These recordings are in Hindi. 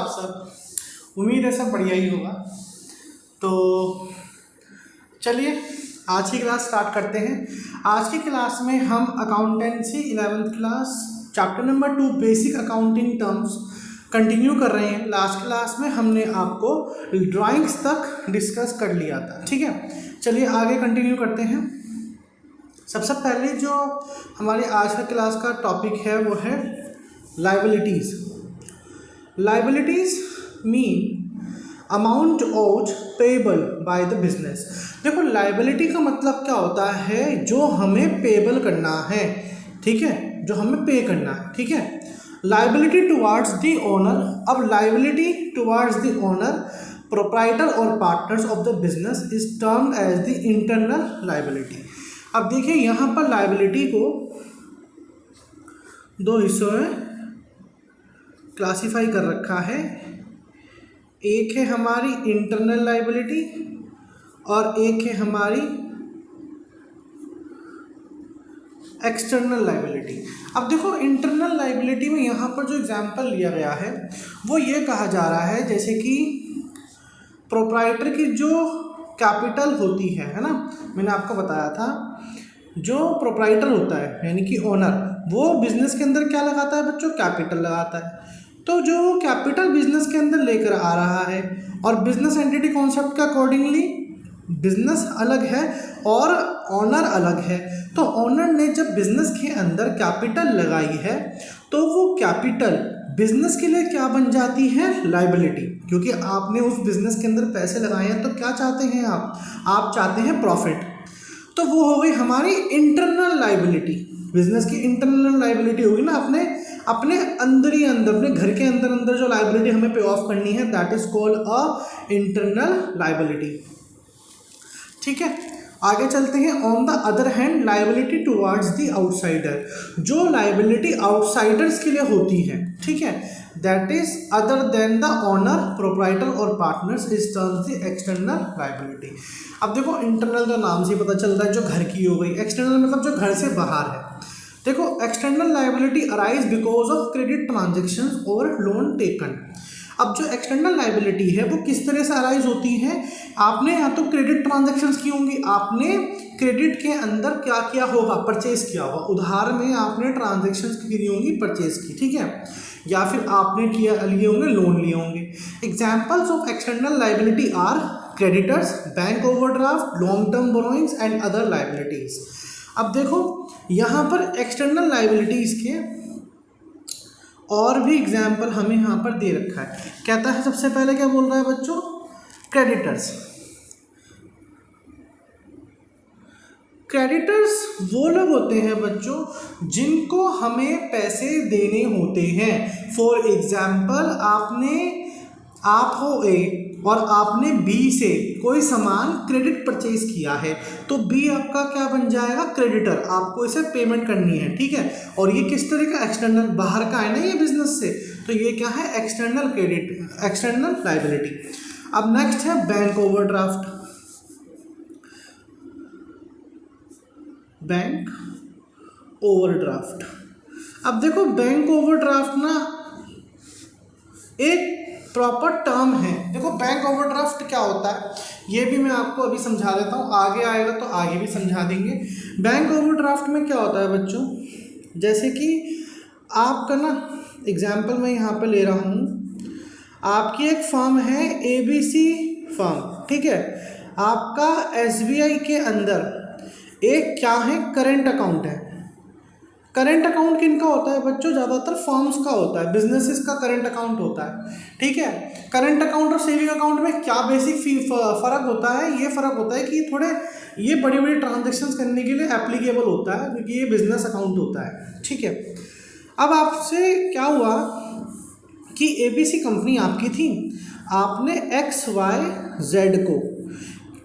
आप सब? उम्मीद है सब बढ़िया ही होगा। तो चलिए आज की क्लास स्टार्ट करते हैं। आज की क्लास में हम accountancy 11th class chapter number 2 basic accounting terms continue कर रहे हैं। लास्ट क्लास में हमने आपको ड्राइंग्स तक डिस्कस कर लिया था, ठीक है। चलिए आगे कंटिन्यू करते हैं। सबसे पहले जो हमारे आज का क्लास का टॉपिक है वो है liabilities. Liabilities mean amount owed payable by the business. देखो लायबिलिटी का मतलब क्या होता है, जो हमें पेबल करना है, ठीक है, जो हमें पे करना है, ठीक है। Liability towards the owner. अब liability towards the owner, proprietor और partners of the business is termed as the internal liability. अब देखिए यहाँ पर लायबिलिटी को दो हिस्सों में क्लासिफाई कर रखा है। एक है हमारी इंटरनल लायबिलिटी और एक है हमारी एक्सटर्नल लायबिलिटी। अब देखो इंटरनल लायबिलिटी में यहाँ पर जो एग्जांपल लिया गया है वो ये कहा जा रहा है जैसे कि प्रोप्राइटर की जो कैपिटल होती है ना, मैंने आपको बताया था जो प्रोप्राइटर होता है यानी कि ओनर, वो बिजनेस के अंदर क्या लगाता है बच्चों, कैपिटल लगाता है। तो जो कैपिटल बिजनेस के अंदर लेकर आ रहा है और बिजनेस एंटिटी कॉन्सेप्ट के अकॉर्डिंगली बिजनेस अलग है और ओनर अलग है। तो ओनर ने जब बिजनेस के अंदर कैपिटल लगाई है तो वो कैपिटल बिजनेस के लिए क्या बन जाती है, लायबिलिटी, क्योंकि आपने उस बिजनेस के अंदर पैसे लगाए हैं। तो क्या चाहते हैं आप चाहते हैं प्रॉफिट। तो वो हो गई हमारी इंटरनल लायबिलिटी। बिजनेस की इंटरनल लायबिलिटी होगी ना, अपने अंदर ही अंदर, अपने घर के अंदर जो लायबिलिटी हमें पे ऑफ करनी है, that is called a internal liability, ठीक है। आगे चलते हैं। On the other hand liability towards the outsider, जो लायबिलिटी आउटसाइडर्स के लिए होती है, ठीक है, that is other than the owner, proprietor और partners is terms the external liability. अब देखो इंटरनल का नाम से पता चल रहा है जो घर की हो गई, एक्सटर्नल मतलब जो घर से बाहर है। देखो external liability arise because of credit transactions और लोन टेकन। अब जो एक्सटर्नल लायबिलिटी है वो किस तरह से अराइज होती है, आपने या तो क्रेडिट ट्रांजैक्शंस की होंगी, आपने क्रेडिट के अंदर क्या किया होगा, परचेज किया होगा, उधार में आपने ट्रांजैक्शंस की होंगी, परचेज की, ठीक है, या फिर आपने लिए होंगे लोन लिए होंगे। Examples of external liability are creditors, bank overdraft, long term borrowings and other liabilities. अब देखो यहाँ पर एक्सटर्नल लायबिलिटीज के और भी एग्जाम्पल हमें यहाँ पर दे रखा है। कहता है सबसे पहले क्या बोल रहा है बच्चों, क्रेडिटर्स। क्रेडिटर्स वो लोग होते हैं बच्चों जिनको हमें पैसे देने होते हैं। फॉर एग्जाम्पल आप हो ए और आपने बी से कोई सामान क्रेडिट परचेज किया है, तो बी आपका क्या बन जाएगा, क्रेडिटर, आपको इसे पेमेंट करनी है, ठीक है। और ये किस तरह का, एक्सटर्नल, बाहर का है ना ये बिजनेस से, तो ये क्या है, एक्सटर्नल क्रेडिट, एक्सटर्नल लायबिलिटी। अब नेक्स्ट है बैंक ओवरड्राफ्ट। बैंक ओवरड्राफ्ट, अब देखो बैंक ओवरड्राफ्ट ना एक प्रॉपर टर्म है। देखो बैंक ओवरड्राफ्ट क्या होता है ये भी मैं आपको अभी समझा देता हूँ, आगे आएगा तो आगे भी समझा देंगे। बैंक ओवरड्राफ्ट में क्या होता है बच्चों, जैसे कि आपका ना एग्जाम्पल मैं यहाँ पे ले रहा हूँ, आपकी एक फर्म है ABC फर्म, ठीक है, आपका SBI के अंदर एक क्या है, करेंट अकाउंट है। करेंट अकाउंट किनका होता है बच्चों, ज़्यादातर फर्म्स का होता है, बिजनेसेस का करेंट अकाउंट होता है, ठीक है। करेंट अकाउंट और सेविंग अकाउंट में क्या बेसिक फ़र्क होता है, ये फ़र्क होता है कि ये बड़ी बड़ी ट्रांजेक्शन्स करने के लिए एप्लीकेबल होता है, क्योंकि ये बिजनेस अकाउंट होता है, ठीक है। अब आपसे क्या हुआ कि ABC कंपनी आपकी थी, आपने XYZ को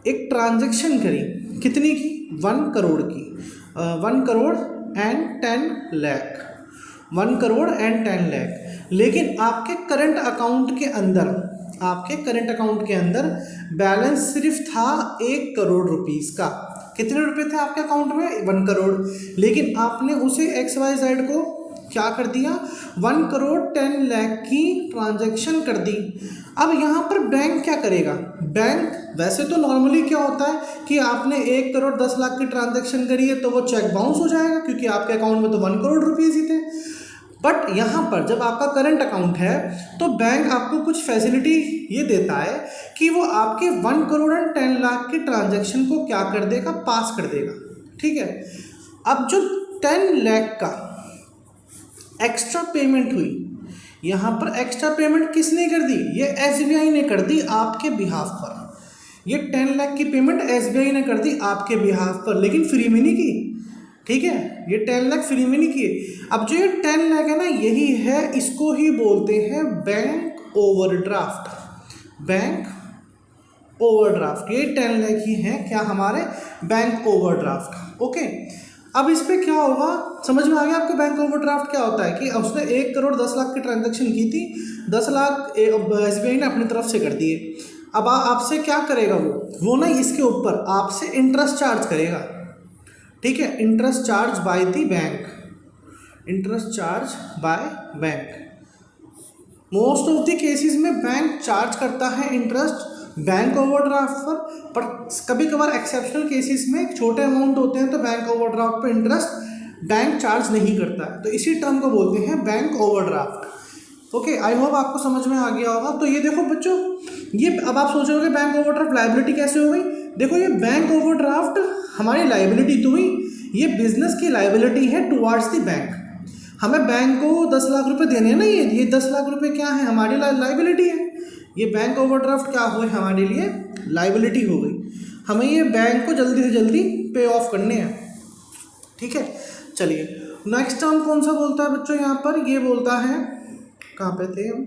एक ट्रांजेक्शन करी, कितनी की, 1 करोड़ की, 1 करोड़ एंड 10 लाख, 1 करोड़ एंड 10 लाख। लेकिन आपके करंट अकाउंट के अंदर बैलेंस सिर्फ था 1 करोड़ रुपीस का। कितने रुपए थे आपके अकाउंट में, 1 करोड़। लेकिन आपने उसे XYZ को क्या कर दिया, 1,10,00,000 की ट्रांजैक्शन कर दी। अब यहाँ पर बैंक क्या करेगा, बैंक वैसे तो नॉर्मली क्या होता है कि आपने 1,10,00,000 की ट्रांजैक्शन करी है तो वो चेक बाउंस हो जाएगा, क्योंकि आपके अकाउंट में तो 1 करोड़ रुपीज़ ही थे। बट यहाँ पर जब आपका करंट अकाउंट है तो बैंक आपको कुछ फैसिलिटी ये देता है कि वो आपके 1,10,00,000 की ट्रांजैक्शन को क्या कर देगा, पास कर देगा। ठीक है, अब जो 10 लाख का एक्स्ट्रा पेमेंट हुई, यहाँ पर एक्स्ट्रा पेमेंट किसने कर दी, ये एसबीआई ने कर दी आपके बिहाफ पर। ये 10 लाख की पेमेंट एसबीआई ने कर दी आपके बिहाफ पर, लेकिन फ्री में नहीं की। ठीक है, ये 10 लाख फ्री में नहीं किए। अब जो ये 10 लाख है ना, यही है, इसको ही बोलते हैं बैंक ओवरड्राफ्ट। बैंक ओवरड्राफ्ट, ये 10 लाख ही है क्या, हमारे बैंक ओवरड्राफ्ट। ओके, अब इस पर क्या होगा, समझ में आ गया आपको बैंक ओवरड्राफ्ट क्या होता है कि उसने 1,10,00,000 की ट्रांजैक्शन की थी, 10 लाख एसबीआई ने अपनी तरफ से कर दिए। अब आपसे क्या करेगा वो ना इसके ऊपर आपसे इंटरेस्ट चार्ज करेगा। ठीक है, interest charge by the bank, interest charge by bank. Most of the cases में बैंक चार्ज करता है इंटरेस्ट बैंक ओवरड्राफ्ट पर कभी कभार एक्सेप्शनल केसेस में छोटे अमाउंट होते हैं तो बैंक ओवरड्राफ्ट पर इंटरेस्ट बैंक चार्ज नहीं करता है, तो इसी टर्म को बोलते हैं bank overdraft. Okay, I hope आपको समझ में आ गया होगा। तो ये देखो बच्चों, ये अब आप सोच रहे हो कि बैंक ओवरड्राफ्ट लायबिलिटी कैसे हो गई। देखो, ये बैंक ओवरड्राफ्ट हमारी लायबिलिटी तो हुई, ये बिजनेस की लायबिलिटी है टुवार्ड्स द बैंक। हमें बैंक को 10 लाख रुपए देने हैं ना, ये 10 लाख रुपए क्या है, हमारी लायबिलिटी है। ये बैंक ओवरड्राफ्ट क्या हुए, हमारे लिए लायबिलिटी हो गई। हमें ये बैंक को जल्दी से जल्दी पे ऑफ करने हैं। ठीक है, चलिए नेक्स्ट टर्म कौन सा बोलता है बच्चों, यहाँ पर ये बोलता है, कहाँ पे थे हम,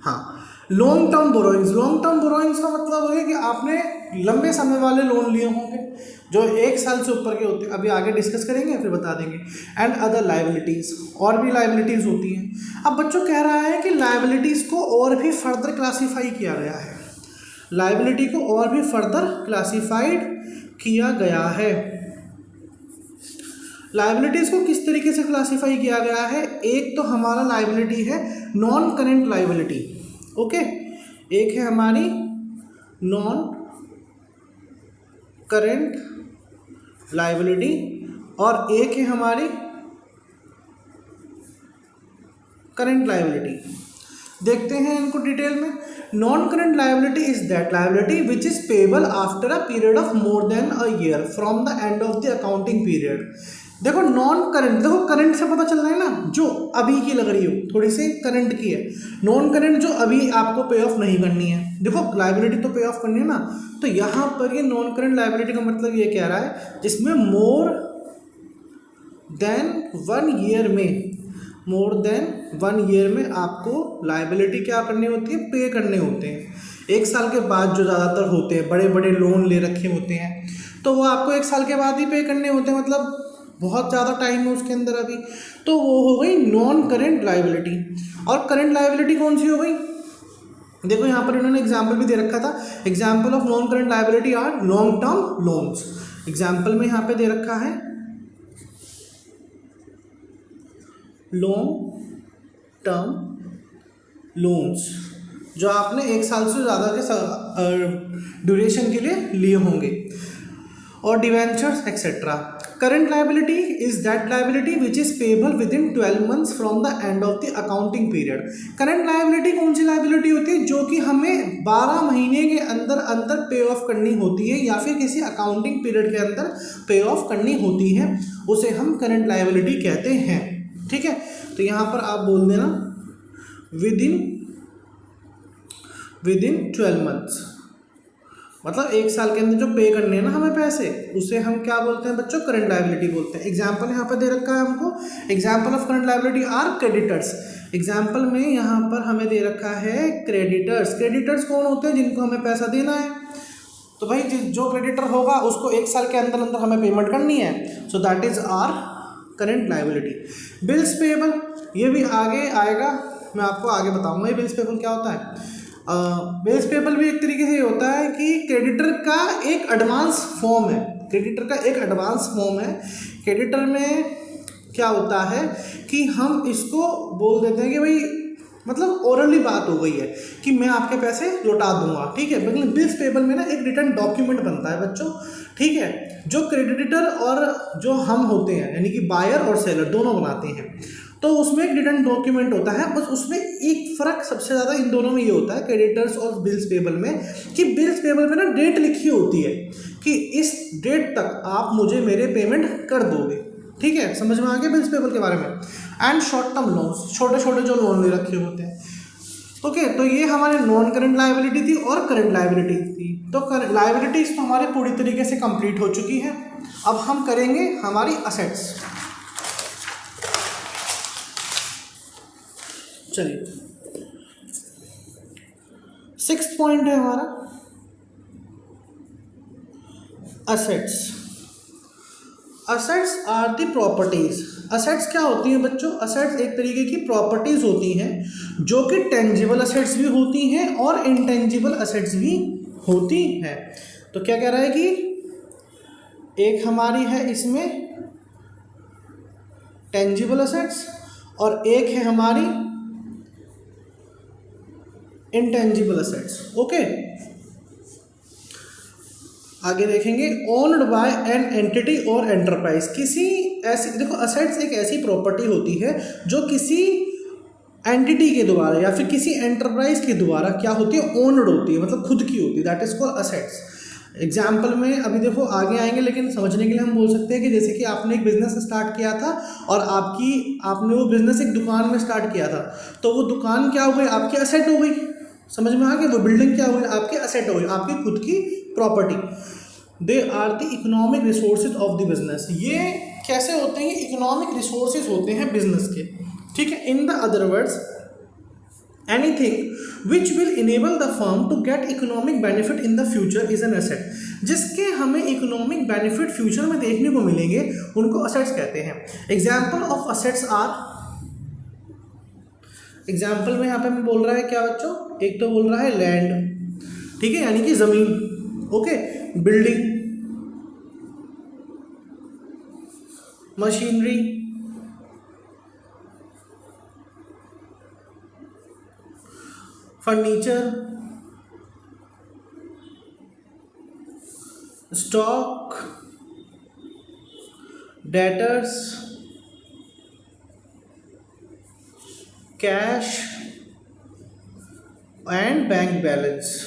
हाँ, long term borrowings. Long term borrowings का मतलब है कि आपने लंबे समय वाले लोन लिए होंगे जो 1 साल से ऊपर के होते हैं, अभी आगे डिस्कस करेंगे फिर बता देंगे। एंड अदर लायबिलिटीज़, और भी लायबिलिटीज़ होती हैं। अब बच्चों कह रहा है कि लायबिलिटीज़ को और भी फर्दर क्लासीफाई किया गया है, लायबिलिटी को और भी फर्दर क्लासीफाइड किया गया है। लायबिलिटीज़ को किस तरीके से क्लासीफाई किया गया है, एक तो हमारा लायबिलिटी है नॉन करेंट लायबिलिटी। ओके, एक है हमारी नॉन करेंट लायबिलिटी और एक है हमारी करेंट लायबिलिटी। देखते हैं इनको डिटेल में। Non current liability is that liability which is payable after a period of more than a year from the end of the accounting period. देखो नॉन करंट, देखो करंट से पता चल रहा है ना, जो अभी की लग रही हो, थोड़ी सी करंट की है। नॉन करंट जो अभी आपको पे ऑफ नहीं करनी है, देखो लायबिलिटी तो पे ऑफ करनी है ना, तो यहाँ पर ये नॉन करंट लायबिलिटी का मतलब ये कह रहा है जिसमें मोर देन 1 ईयर में, मोर देन 1 ईयर में आपको लायबिलिटी क्या करनी होती है, पे करने होते हैं। 1 साल के बाद जो ज़्यादातर होते हैं, बड़े बड़े लोन ले रखे होते हैं, तो वो आपको 1 साल के बाद ही पे करने होते हैं, मतलब बहुत ज़्यादा टाइम है उसके अंदर अभी, तो वो हो गई नॉन करेंट लायबिलिटी। और करेंट लायबिलिटी कौन सी हो गई, देखो यहाँ पर इन्होंने एग्जाम्पल भी दे रखा था। Example of non current liability are long term loans. Example में यहाँ पे दे रखा है लॉन्ग टर्म लोन्स, जो आपने 1 साल से ज़्यादा के ड्यूरेशन के लिए लिए होंगे, और debentures etcetera. Current liability is that liability which is payable with in 12 months from the end of the accounting period. Current liability कौन सी लायबिलिटी होती है, जो कि हमें 12 महीने के अंदर अंदर पे ऑफ करनी होती है, या फिर किसी अकाउंटिंग पीरियड के अंदर पे ऑफ करनी होती है, उसे हम करंट लायबिलिटी कहते हैं। ठीक है, तो यहाँ पर आप बोल देना विद इन 12 मंथ्स, मतलब 1 साल के अंदर जो पे करने हैं ना हमें पैसे, उसे हम क्या बोलते हैं बच्चों, करंट लायबिलिटी बोलते हैं। एग्जाम्पल यहाँ पर दे रखा है हमको, example of current liability are creditors. Example में यहाँ पर हमें दे रखा है क्रेडिटर्स। क्रेडिटर्स कौन होते हैं, जिनको हमें पैसा देना है, तो भाई जो क्रेडिटर होगा उसको 1 साल के अंदर अंदर हमें पेमेंट करनी है, so that is are current liability. Bills payable, ये भी आगे आएगा, मैं आपको आगे बताऊंगा ये बिल्स पेबल क्या होता है। बिल्स पेबल भी एक तरीके से होता है कि क्रेडिटर का एक एडवांस फॉर्म है, क्रेडिटर का एक एडवांस फॉर्म है। क्रेडिटर में क्या होता है कि हम इसको बोल देते हैं कि भाई मतलब ओरली बात हो गई है कि मैं आपके पैसे लौटा दूंगा, ठीक है। लेकिन बिल्स पेबल में ना एक रिटर्न डॉक्यूमेंट बनता है बच्चों, ठीक है, जो क्रेडिटर और जो हम होते हैं यानी कि बायर और सेलर दोनों बनाते हैं, तो उसमें एक रिटर्न डॉक्यूमेंट होता है। बस उसमें एक फ़र्क सबसे ज़्यादा इन दोनों में ये होता है क्रेडिटर्स और बिल्स पेबल में, कि बिल्स पेबल में ना डेट लिखी होती है कि इस डेट तक आप मुझे मेरे पेमेंट कर दोगे, ठीक है। समझ में आ गया बिल्स पेबल के बारे में। एंड शॉर्ट टर्म लोन्स, छोटे छोटे जो लोन ले रखे होते हैं, ओके। तो ये हमारे नॉन करंट लायबिलिटी थी और करंट लायबिलिटी थी। तो लायबिलिटीज तो हमारे पूरी तरीके से कंप्लीट हो चुकी है। अब हम करेंगे हमारी असेट्स। चलिए 6th पॉइंट है हमारा assets. Assets are the properties. Assets क्या होती हैं बच्चों? असेट्स एक तरीके की प्रॉपर्टीज होती हैं जो कि टेंजिबल असेट्स भी होती हैं और इंटेंजिबल असेट्स भी होती हैं। तो क्या कह रहा है कि एक हमारी है इसमें टेंजिबल असेट्स और एक है हमारी इंटेंजिबल असेट्स, ओके। आगे देखेंगे ओन्ड बाय एन एंटिटी और एंटरप्राइज। किसी ऐसी, देखो असेट्स एक ऐसी प्रॉपर्टी होती है जो किसी एंटिटी के द्वारा या फिर किसी एंटरप्राइज के द्वारा क्या होती है, ओन्ड होती है, मतलब खुद की होती है, that is called assets. Example में अभी देखो आगे आएंगे, लेकिन समझने के लिए हम बोल सकते हैं कि जैसे कि आपने एक बिजनेस स्टार्ट किया था और आपने वो बिजनेस एक दुकान में स्टार्ट किया था, तो वो दुकान क्या हो गई, आपकी असेट हो गई। समझ में आ गया? वो बिल्डिंग क्या हुई, आपकी असेट हो गई, आपकी खुद की property. They are the economic resources of the business. ये कैसे होते हैं? इकोनॉमिक रिसोर्सेज होते हैं बिजनेस के, ठीक है। In the other words anything which will enable the firm to get economic benefit in the future is an asset. जिसके हमें इकोनॉमिक बेनिफिट फ्यूचर में देखने को मिलेंगे उनको असेट्स कहते हैं। Example of assets are, example में यहाँ पे मैं बोल रहा है क्या बच्चों, एक तो बोल रहा है लैंड, ठीक है, यानी कि जमीन, okay, building, machinery, furniture, stock, debtors, cash and bank balance.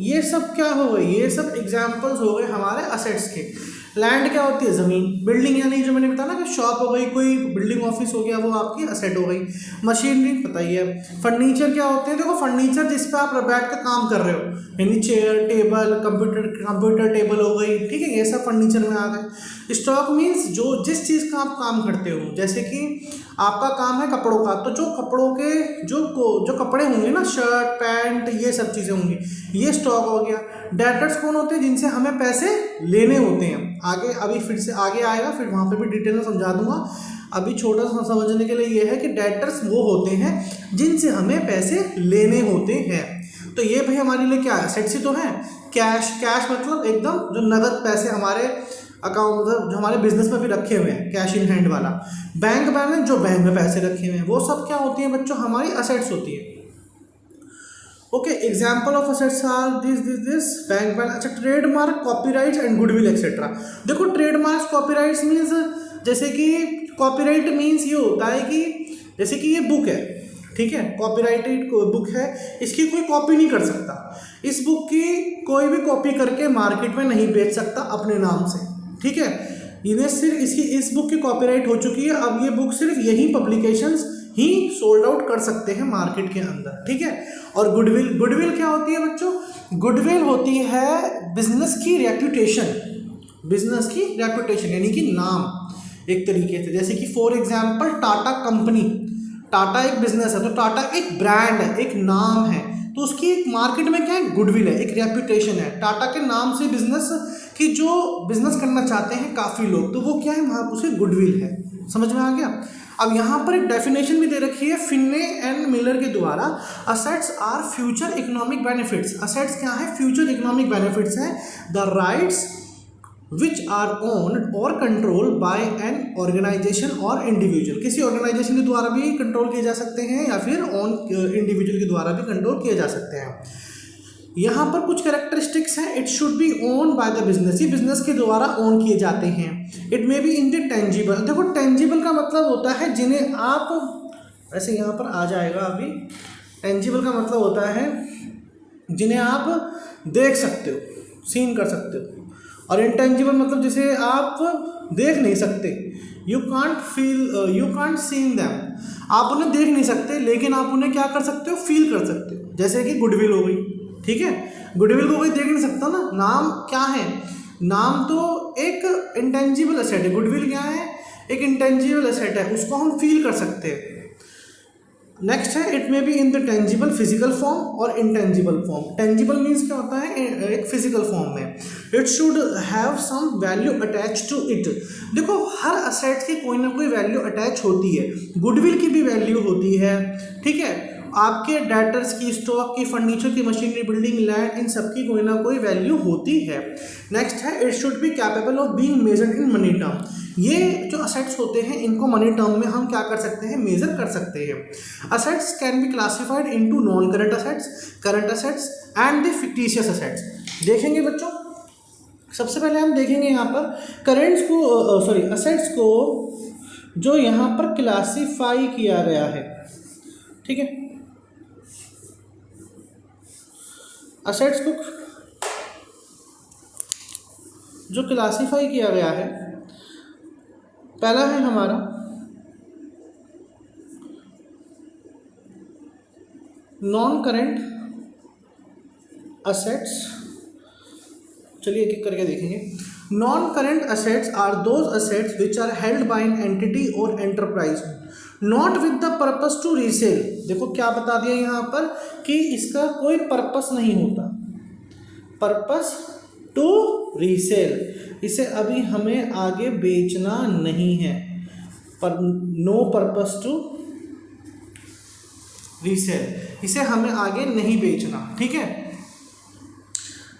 ये सब क्या हो गए, ये सब एग्जाम्पल्स हो गए हमारे असेट्स के। लैंड क्या होती है, ज़मीन। बिल्डिंग यानी जो मैंने बताया ना कि शॉप हो गई, कोई बिल्डिंग ऑफिस हो गया, वो आपकी असेट हो गई। मशीनरी पता ही है। फर्नीचर क्या होते हैं, देखो फर्नीचर जिस पे आप बैठ कर काम कर रहे हो, यानी चेयर, टेबल, कंप्यूटर टेबल हो गई, ठीक है, ये सब फर्नीचर में आ गए। स्टॉक मीन्स जो जिस चीज़ का आप काम करते हो, जैसे कि आपका काम है कपड़ों का, तो जो कपड़ों के जो कपड़े होंगे ना, शर्ट पैंट, ये सब चीज़ें होंगी, ये स्टॉक हो गया। डेटर्स कौन होते हैं, जिनसे हमें पैसे लेने होते हैं। आगे अभी फिर से आगे आएगा, फिर वहाँ पे भी डिटेल में समझा दूंगा। अभी छोटा सा समझने के लिए ये है कि डेटर्स वो होते हैं जिनसे हमें पैसे लेने होते हैं। तो ये भाई हमारे लिए क्या है, असेट्स ही तो है। कैश मतलब एकदम जो नगद पैसे हमारे अकाउंट, मतलब जो हमारे बिजनेस में भी रखे हुए हैं, कैश इन हैंड वाला। बैंक बैलेंस, जो बैंक में पैसे रखे हुए हैं, वो सब क्या होती है बच्चों, हमारी असेट्स होती है। Okay, example of assets are this bank balance. अच्छा, trademark, copyright and goodwill etcetera. देखो ट्रेडमार्क, कॉपीराइट्स मीन्स, जैसे कि कॉपीराइट मीन्स ये होता है कि जैसे कि ये बुक है, ठीक है, कॉपीराइटेड बुक है, इसकी कोई कॉपी नहीं कर सकता। इस बुक की कोई भी कॉपी करके मार्केट में नहीं बेच सकता अपने नाम से, ठीक है। इन्हें सिर्फ इस बुक की कॉपीराइट हो चुकी है, अब ये बुक सिर्फ यही पब्लिकेशंस ही सोल्ड आउट कर सकते हैं मार्केट के अंदर, ठीक है। और गुडविल क्या होती है बच्चों? गुडविल होती है बिजनेस की रेपुटेशन, यानी कि नाम एक तरीके से। जैसे कि for example Tata company, Tata एक बिजनेस है, तो टाटा एक ब्रांड है, एक नाम है, तो उसकी एक मार्केट में क्या है, गुडविल है, एक रेपुटेशन है। टाटा के नाम से बिजनेस की जो बिजनेस करना चाहते हैं काफ़ी लोग, तो वो क्या है, वहाँ उसकी गुडविल है। समझ में आ गया? अब यहाँ पर एक डेफिनेशन भी दे रखी है फिन्ने एंड मिलर के द्वारा। Assets are future economic benefits. Assets क्या है, फ्यूचर इकोनॉमिक बेनिफिट्स हैं। The rights which are owned और कंट्रोल बाय एन ऑर्गेनाइजेशन और इंडिविजुअल। किसी ऑर्गेनाइजेशन के द्वारा भी कंट्रोल किए जा सकते हैं या फिर ऑन इंडिविजुअल के द्वारा भी कंट्रोल किए जा सकते हैं। यहाँ पर कुछ कैरेक्टरिस्टिक्स हैं। It should be own by the business, ये बिजनेस के द्वारा ओन किए जाते हैं। It may be in the tangible, देखो टेंजिबल का मतलब होता है जिन्हें आप, ऐसे यहाँ पर आ जाएगा अभी, टेंजिबल का मतलब होता है जिन्हें आप देख सकते हो, सीन कर सकते हो, और इंटेंजिबल मतलब जिसे आप देख नहीं सकते। You can't feel, you can't seen them, आप उन्हें देख नहीं सकते लेकिन आप उन्हें क्या कर सकते हो, फील कर सकते हो। जैसे कि गुडविल हो गई, ठीक है, गुडविल को कोई देख नहीं सकता ना, नाम क्या है, नाम तो एक इंटेंजिबल एसेट है, गुडविल क्या है, एक इंटेंजिबल एसेट है, उसको हम फील कर सकते हैं। नेक्स्ट है, it may be in the tangible physical form और इंटेंजिबल फॉर्म। टेंजिबल मीन्स क्या होता है, एक फिजिकल फॉर्म में। It should have some value attach to it, देखो हर असेट की कोई ना कोई वैल्यू अटैच होती है, गुडविल की भी वैल्यू होती है, ठीक है, आपके डेटर्स की, स्टॉक की, फर्नीचर की, मशीनरी, बिल्डिंग, लैंड, इन सब की कोई ना कोई वैल्यू होती है। नेक्स्ट है, it should be capable of being measured in money term, ये जो असेट्स होते हैं इनको मनी टर्म में हम क्या कर सकते हैं, मेजर कर सकते हैं। Assets can be classified into non current assets, current assets and the fictitious assets. देखेंगे बच्चों, सबसे पहले हम देखेंगे यहाँ पर करेंट्स को, सॉरी असेट्स को जो यहाँ पर क्लासीफाई किया गया है, ठीक है, असेट्स को जो क्लासीफाई किया गया है, पहला है हमारा नॉन करेंट असेट्स। चलिए एक एक करके देखेंगे। Non current assets are those assets which are held by an entity और enterprise not with the purpose to resale. देखो क्या बता दिया यहाँ पर कि इसका कोई पर्पस नहीं होता, पर्पस टू रीसेल, इसे अभी हमें आगे बेचना नहीं है, पर नो पर्पस टू रीसेल, इसे हमें आगे नहीं बेचना, ठीक है।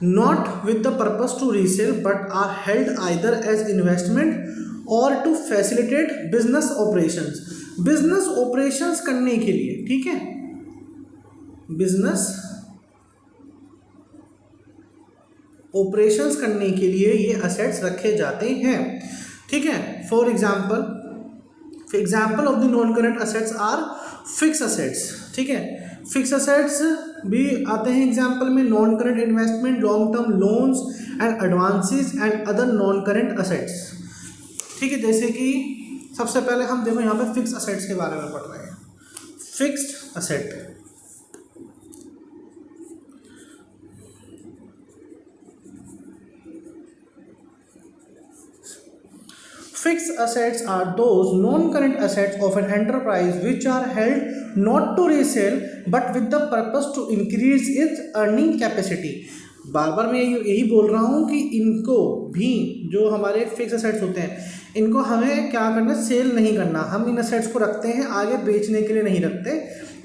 Not with the purpose to resale but are held either as investment और to facilitate business operations, business operations करने के लिए, ठीक है, बिजनेस ऑपरेशंस करने के लिए ये असेट्स रखे जाते हैं, ठीक है। For example of the non current assets are fix assets, ठीक है, फिक्स असेट्स भी आते हैं एग्जाम्पल में, non current investment, long term loans and advances and other non current assets, ठीक है। जैसे कि सबसे पहले हम देखो यहाँ पे फिक्स असेट्स के बारे में पढ़ रहे हैं। Fixed asset, fixed assets are those non-current assets of an enterprise which are held not to resell but with the purpose to increase its earning capacity। बार बार मैं यही बोल रहा हूँ कि इनको भी, जो हमारे फिक्स असेट्स होते हैं, इनको हमें क्या करना, सेल नहीं करना, हम इन असेट्स को रखते हैं, आगे बेचने के लिए नहीं रखते,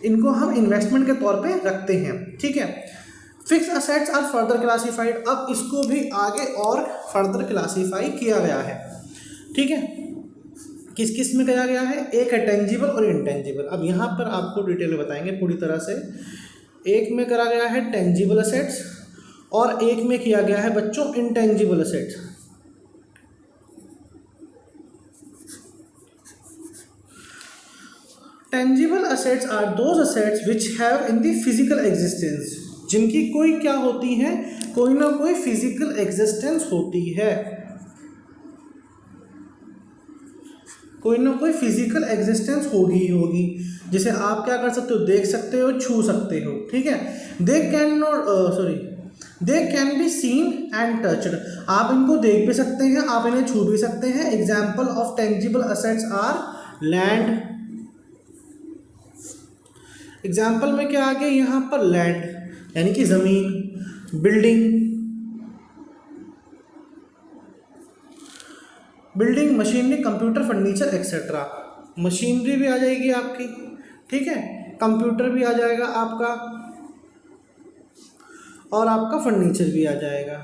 इनको हम इन्वेस्टमेंट के तौर पे रखते हैं, ठीक है। Fix assets are further classified, अब इसको भी आगे और फर्दर क्लासीफाई किया गया है, ठीक है। किस किस में किया गया है, एक है टेंजिबल और इंटेंजिबल। अब यहाँ पर आपको डिटेल में बताएंगे पूरी तरह से। एक में करा गया है टेंजिबल असेट्स और एक में किया गया है बच्चों intangible assets. Tangible assets are those assets which have in the physical existence, जिनकी कोई क्या होती है, कोई ना कोई फिजिकल एग्जिस्टेंस होती है, कोई ना कोई फिजिकल एग्जिस्टेंस होगी, जिसे आप क्या कर सकते हो, देख सकते हो, छू सकते हो, ठीक है। They can be seen and touched, आप इनको देख भी सकते हैं, आप इन्हें छू भी सकते हैं। Example of tangible assets are land, example में क्या आ गया यहाँ पर, लैंड यानी कि जमीन, building, machinery, computer, furniture etcetera. Machinery भी आ जाएगी आपकी, ठीक है, कंप्यूटर भी आ जाएगा आपका और आपका फर्नीचर भी आ जाएगा।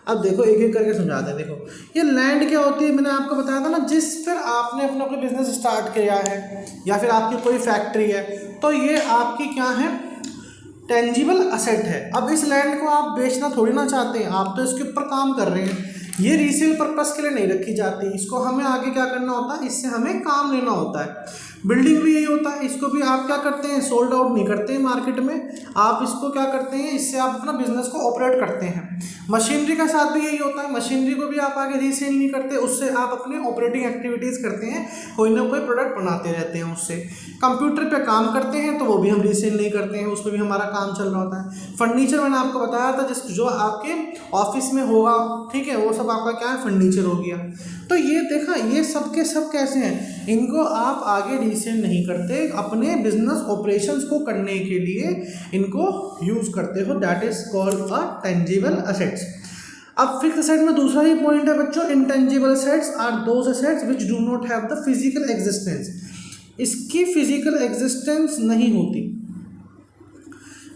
अब देखो एक एक करके समझाते हैं। देखो ये लैंड क्या होती है, मैंने आपको बताया था ना, जिस पर आपने अपना कोई बिजनेस स्टार्ट किया है या फिर आपकी कोई फैक्ट्री है, तो ये आपकी क्या है, टेंजिबल असेट है। अब इस लैंड को आप बेचना थोड़ी ना चाहते हैं, आप तो इसके ऊपर काम कर रहे हैं। ये रीसेल पर्पस के लिए नहीं रखी जाती, इसको हमें आगे क्या करना होता है, इससे हमें काम लेना होता है। बिल्डिंग भी यही होता है, इसको भी आप क्या करते हैं, सोल्ड आउट नहीं करते हैं मार्केट में, आप इसको क्या करते हैं, इससे आप अपना बिजनेस को ऑपरेट करते हैं। मशीनरी का साथ भी यही होता है, मशीनरी को भी आप आगे रीसेल नहीं करते, उससे आप अपने ऑपरेटिंग एक्टिविटीज़ करते हैं, कोई ना कोई प्रोडक्ट बनाते रहते हैं उससे। कंप्यूटर पे काम करते हैं तो वो भी हम रीसेल नहीं करते हैं, उसमें भी हमारा काम चल रहा होता है। फर्नीचर मैंने आपको बताया था, जिस जो आपके ऑफिस में होगा, ठीक है, वो सब आपका क्या है, फर्नीचर हो गया। तो ये देखा, ये सब के सब कैसे हैं, इनको आप आगे रीसेल नहीं करते, अपने बिजनेस ऑपरेशंस को करने के लिए इनको यूज करते हो, that is called a tangible assets. अब फिक्स्ड असेट में दूसरा ही पॉइंट है बच्चों, intangible assets are those assets which do not have the physical existence. इसकी फिजिकल एग्जिस्टेंस नहीं होती,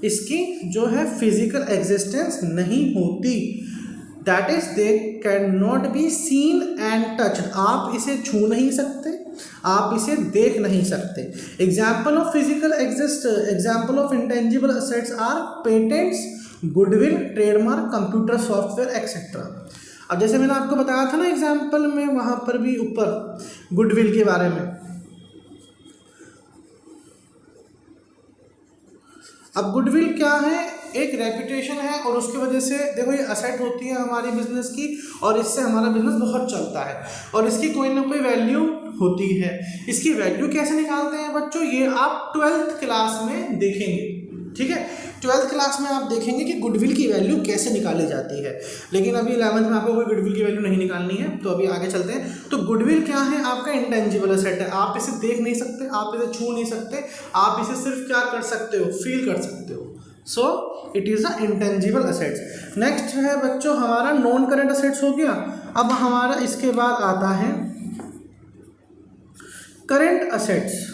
इसकी जो है फिजिकल एग्जिस्टेंस नहीं होती, that is they can not be seen and touched. आप इसे छू नहीं सकते, आप इसे देख नहीं सकते। Example of physical example of intangible assets are patents, goodwill, trademark, computer software etcetera. अब जैसे मैंने आपको बताया था ना एग्जाम्पल में, वहाँ पर भी ऊपर गुडविल के बारे में। अब गुडविल क्या है, एक रेपुटेशन है, और उसकी वजह से देखो ये असेट होती है हमारी बिजनेस की, और इससे हमारा बिजनेस बहुत चलता है, और इसकी कोई ना कोई वैल्यू होती है। इसकी वैल्यू कैसे निकालते हैं बच्चों, ये आप 12th क्लास में देखेंगे, ठीक है, 12th क्लास में आप देखेंगे कि गुडविल की वैल्यू कैसे निकाली जाती है। लेकिन अभी 11th में आपको कोई गुडविल की वैल्यू नहीं निकालनी है, तो अभी आगे चलते हैं। तो गुडविल क्या है, आपका इंटेंजिबल असेट है, आप इसे देख नहीं सकते, आप इसे छू नहीं सकते, आप इसे सिर्फ क्या कर सकते हो, फील कर सकते हो। So it is a intangible assets. Next है बच्चों हमारा नॉन करेंट असेट्स हो गया। अब हमारा इसके बाद आता है करेंट असेट्स।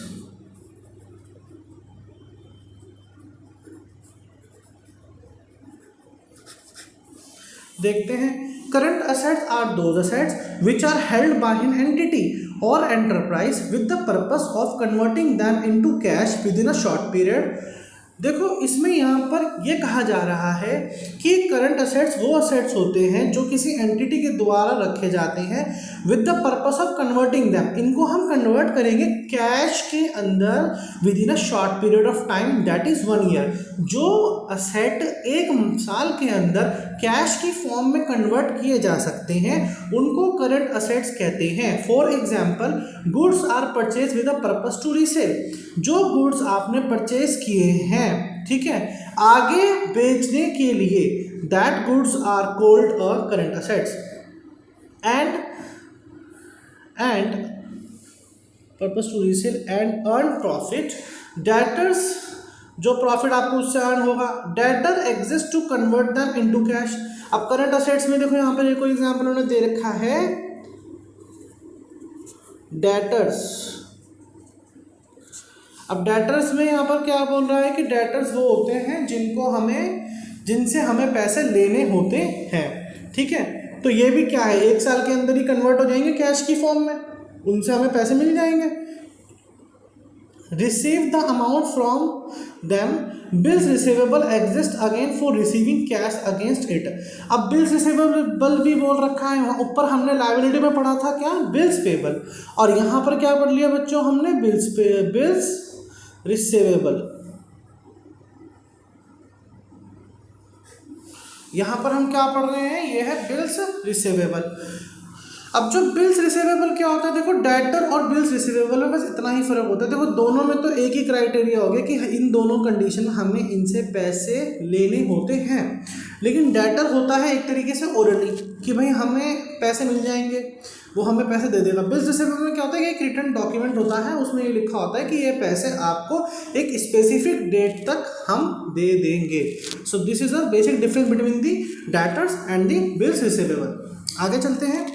देखते हैं, current assets are those assets which are held by an entity और enterprise with the purpose of converting them into cash within a short period. देखो इसमें यहाँ पर यह कहा जा रहा है कि करंट असेट्स वो असेट्स होते हैं जो किसी एंटिटी के द्वारा रखे जाते हैं with the purpose of converting them, इनको हम कन्वर्ट करेंगे कैश के अंदर with in a short period of time, that is 1 year. जो असेट 1 साल के अंदर कैश की फॉर्म में कन्वर्ट किए जा सकते हैं उनको करंट असेट्स कहते हैं। For example, goods are purchase with a purpose to resale. जो गुड्स आपने परचेज किए हैं, ठीक है, आगे बेचने के लिए, that goods are called a current assets. And purpose to resale and earn profit, debtors, जो प्रॉफिट आपको उससे अर्न होगा, debtor exist to convert them into cash. अब करंट असेट्स में देखो यहाँ पर एक एग्जांपल उन्होंने दे रखा है, डेटर्स। अब डेटर्स में यहाँ पर क्या बोल रहा है कि डेटर्स वो होते हैं जिनसे हमें पैसे लेने होते हैं, ठीक है। तो ये भी क्या है, 1 साल के अंदर ही कन्वर्ट हो जाएंगे कैश की फॉर्म में, उनसे हमें पैसे मिल जाएंगे। Receive the amount from them, bills receivable exist again for receiving cash against it. अब बिल्स रिसीवेबल भी बोल रखा है, वहाँ ऊपर हमने लायबिलिटी में पढ़ा था क्या, बिल्स पेबल, और यहाँ पर क्या पढ़ लिया बच्चों हमने, बिल्स रिसीवेबल। यहाँ पर हम क्या पढ़ रहे हैं, ये है बिल्स रिसीवेबल। अब जो बिल्स रिसीवेबल क्या होता है, देखो डेटर और बिल्स रिसीवेबल में बस इतना ही फर्क होता है। देखो दोनों में तो एक ही क्राइटेरिया हो गया कि इन दोनों कंडीशन हमें इनसे पैसे लेने होते हैं, लेकिन डेटर होता है एक तरीके से ओरली कि भाई हमें पैसे मिल जाएंगे, वो हमें पैसे दे देगा। बिल्स रिसीवेबल में क्या होता है कि एक रिटर्न डॉक्यूमेंट होता है, उसमें ये लिखा होता है कि ये पैसे आपको एक स्पेसिफिक डेट तक हम दे देंगे। So this is a basic difference between the debtors and the bills receivable. आगे चलते हैं।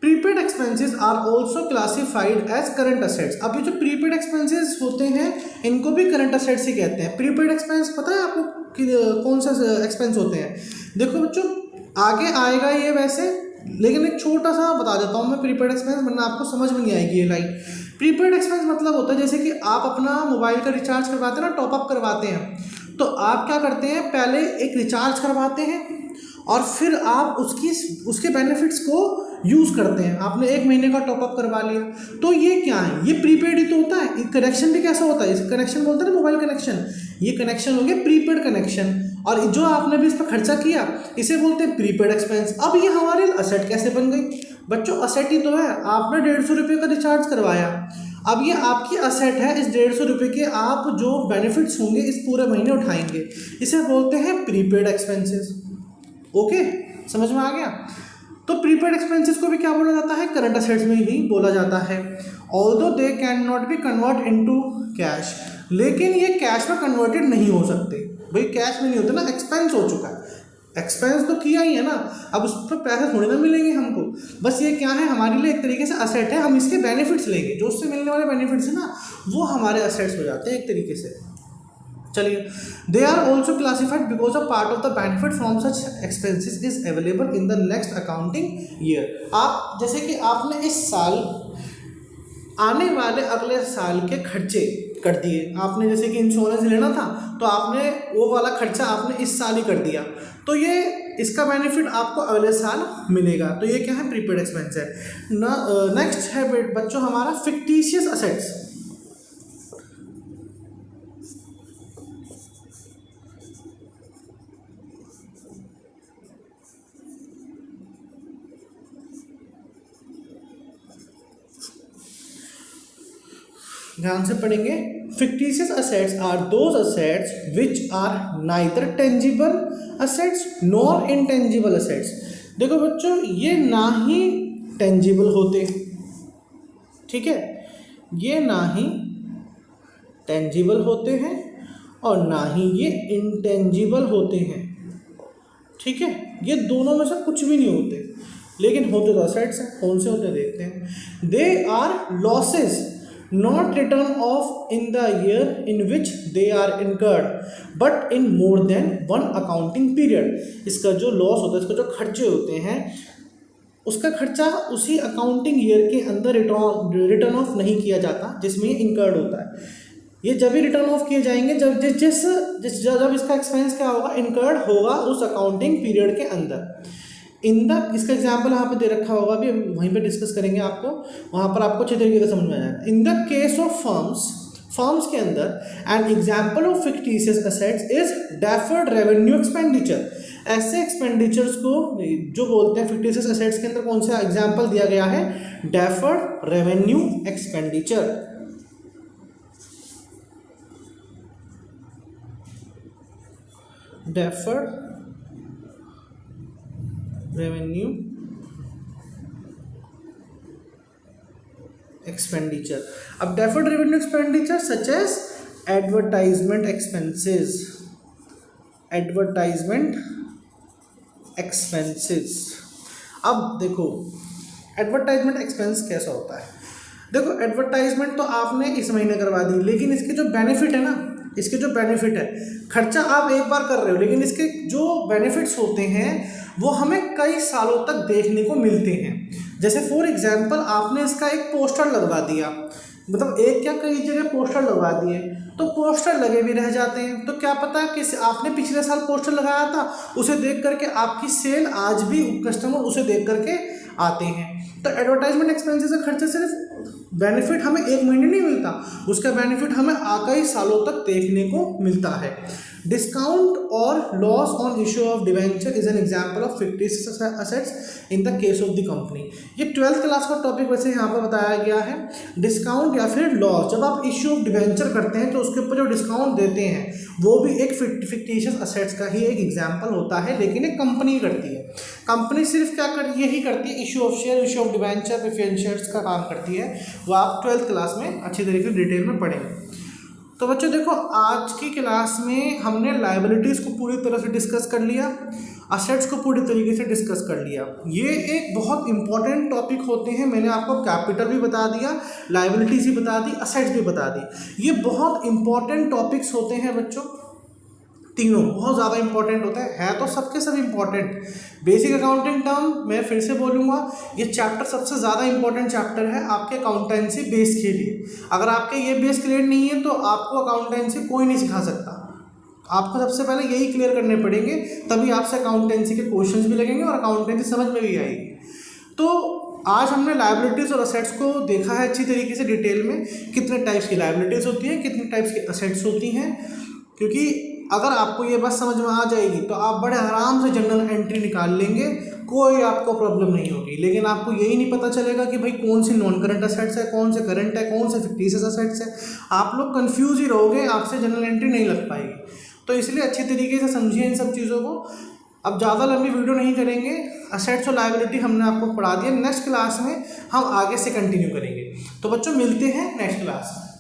Prepaid expenses are also classified as current assets. अब ये जो प्रीपेड एक्सपेंसेस होते हैं इनको भी करंट असेट्स ही कहते हैं। प्रीपेड एक्सपेंस पता है आपको कि कौन सा एक्सपेंस होते हैं? देखो बच्चों आगे आएगा ये वैसे, लेकिन एक छोटा सा बता देता हूँ मैं प्रीपेड एक्सपेंस, वरना आपको समझ में नहीं आएगी ये लाइन। प्रीपेड एक्सपेंस मतलब होता है जैसे कि आप अपना मोबाइल का रिचार्ज करवाते हैं ना, टॉपअप करवाते हैं, तो आप क्या करते हैं पहले एक रिचार्ज करवाते हैं और फिर आप उसके बेनिफिट्स को यूज़ करते हैं। आपने 1 महीने का टॉपअप करवा लिया, तो ये क्या है? ये प्रीपेड ही तो होता है। कनेक्शन भी कैसा होता है? इस कनेक्शन बोलते हैं ना मोबाइल कनेक्शन, ये कनेक्शन हो गया प्रीपेड कनेक्शन, और जो आपने भी इस पर खर्चा किया इसे बोलते हैं प्रीपेड एक्सपेंस। अब ये हमारे असेट कैसे बन गई? बच्चों असेट ही तो है, आपने 150 रुपये का रिचार्ज करवाया, अब ये आपकी असेट है, इस 150 रुपये के आप जो बेनिफिट्स होंगे इस पूरे महीने उठाएंगे, इसे बोलते हैं प्रीपेड एक्सपेंसेस। ओके, समझ में आ गया? तो प्रीपेड एक्सपेंसेस को भी क्या बोला जाता है? करंट असेट्स में ही बोला जाता है। Although they can not B convert into cash, लेकिन ये कैश में कन्वर्टेड नहीं हो सकते। भाई कैश में नहीं होते ना, एक्सपेंस हो चुका है, एक्सपेंस तो किया ही है ना, अब उस पर पैसे थोड़ी ना मिलेंगे हमको। बस ये क्या है, हमारे लिए एक तरीके से असेट है, हम इसके बेनिफिट्स लेंगे, जो उससे मिलने वाले बेनिफिट्स है ना वो हमारे असेट्स हो जाते हैं एक तरीके से। चलिए, they are also classified because a part of the benefit from such expenses is available in the next accounting year. आप जैसे कि आपने इस साल आने वाले अगले साल के खर्चे कर दिए, आपने जैसे कि इंश्योरेंस लेना था तो आपने वो वाला खर्चा आपने इस साल ही कर दिया, तो ये इसका बेनिफिट आपको अगले साल मिलेगा, तो ये क्या है? प्रीपेड एक्सपेंस है। नेक्स्ट है बच्चों हमारा फिक्टिशियस असेट्स। ध्यान से पढ़ेंगे। Fictitious assets are those assets which are neither tangible assets nor intangible assets. देखो बच्चों ये ना ही टेंजिबल होते, ठीक है, ये ना ही टेंजिबल होते हैं और ना ही ये इंटेंजिबल होते हैं, ठीक है, ये दोनों में से कुछ भी नहीं होते, लेकिन होते तो असेट्स हैं। कौन से होते हैं देखते हैं। They R losses not written off in the year in which they are incurred but in more than one accounting period। इसका जो लॉस होता है, इसका जो खर्चे होते हैं, उसका खर्चा उसी अकाउंटिंग ईयर के अंदर रिटर्न ऑफ नहीं किया जाता जिसमें इंकर्ड होता है। ये जब भी रिटर्न ऑफ किए जाएंगे जब जब इसका एक्सपेंस क्या होगा? इंकर्ड होगा उस अकाउंटिंग पीरियड के अंदर। इसका एग्जाम्पल यहाँ पे दे रखा होगा, अभी वहीं पे डिस्कस करेंगे, आपको वहाँ पर आपको अच्छे तरीके से समझ में आ जाएगा। In the case of firms के अंदर an example of fictitious assets is deferred revenue expenditure. ऐसे एक्सपेंडिचर्स को जो बोलते हैं फिक्टिशियस असेट्स के अंदर कौन सा एग्जाम्पल दिया गया है? Deferred revenue expenditure. Deferred revenue expenditure. अब deferred revenue expenditure such as advertisement expenses, advertisement expenses. अब देखो एडवर्टाइजमेंट एक्सपेंस कैसा होता है। देखो एडवर्टाइजमेंट तो आपने इस महीने करवा दी, लेकिन इसके जो बेनिफिट है ना, इसके जो बेनिफिट है, खर्चा आप एक बार कर रहे हो, लेकिन इसके जो बेनिफिट्स होते हैं वो हमें कई सालों तक देखने को मिलते हैं। जैसे फॉर एग्जांपल आपने इसका एक पोस्टर लगवा दिया, मतलब एक क्या कई जगह पोस्टर लगवा दिए, तो पोस्टर लगे भी रह जाते हैं, तो क्या पता कि आपने पिछले साल पोस्टर लगाया था, उसे देख करके आपकी सेल आज भी कस्टमर उसे देख करके आते हैं। तो एडवर्टाइजमेंट एक्सपेंसेस का खर्चा सिर्फ बेनिफिट हमें एक महीने नहीं मिलता, उसका बेनिफिट हमें कई सालों तक देखने को मिलता है। डिस्काउंट और loss on issue of debenture is an example of fictitious assets in the case of the company. ये 12th क्लास का टॉपिक वैसे यहाँ पर बताया गया है। डिस्काउंट या फिर लॉस, जब आप इशू ऑफ डिवेंचर करते हैं तो उसके ऊपर जो डिस्काउंट देते हैं वो भी एक फिक्टिशियस असेट्स का ही एक एग्जाम्पल होता है, लेकिन एक कंपनी करती है। कंपनी सिर्फ क्या यही करती है, issue of share, issue of debenture, preference shares का काम करती है। वो आप 12th क्लास में अच्छी तरीके से डिटेल में पढ़ेंगे। तो बच्चों देखो, आज की क्लास में हमने लायबिलिटीज़ को पूरी तरह से डिस्कस कर लिया, असेट्स को पूरी तरीके से डिस्कस कर लिया। ये एक बहुत इंपॉर्टेंट टॉपिक होते हैं। मैंने आपको कैपिटल भी बता दिया, लायबिलिटीज़ भी बता दी, असेट्स भी बता दी। ये बहुत इंपॉर्टेंट टॉपिक्स होते हैं बच्चों, तीनों बहुत ज़्यादा इंपॉर्टेंट होता है तो सबके सब इंपॉर्टेंट। बेसिक अकाउंटिंग टर्म मैं फिर से बोलूँगा, ये चैप्टर सबसे ज़्यादा इंपॉर्टेंट चैप्टर है आपके अकाउंटेंसी बेस के लिए। अगर आपके ये बेस क्लियर नहीं है तो आपको अकाउंटेंसी कोई नहीं सिखा सकता। आपको सबसे पहले यही क्लियर करने पड़ेंगे, तभी आपसे अकाउंटेंसी के क्वेश्चंस भी लगेंगे और अकाउंटेंसी समझ में भी आएगी। तो आज हमने लायबिलिटीज़ और असेट्स को देखा है अच्छी तरीके से डिटेल में, कितने टाइप्स की लायबिलिटीज़ होती हैं, कितने टाइप्स की असेट्स होती हैं। क्योंकि अगर आपको ये बात समझ में आ जाएगी तो आप बड़े आराम से जनरल एंट्री निकाल लेंगे, कोई आपको प्रॉब्लम नहीं होगी। लेकिन आपको यही नहीं पता चलेगा कि भाई कौन सी नॉन करंट असेट्स है, कौन से करंट है, कौन से फिक्टिशियस असेट्स है। आप लोग कंफ्यूज ही रहोगे, आपसे जनरल एंट्री नहीं लग पाएगी। तो इसलिए अच्छी तरीके से समझिए इन सब चीज़ों को। अब ज़्यादा लंबी वीडियो नहीं करेंगे, असेट्स और लायबिलिटी हमने आपको पढ़ा दिया। नेक्स्ट क्लास में हम आगे से कंटिन्यू करेंगे। तो बच्चों मिलते हैं नेक्स्ट क्लास में।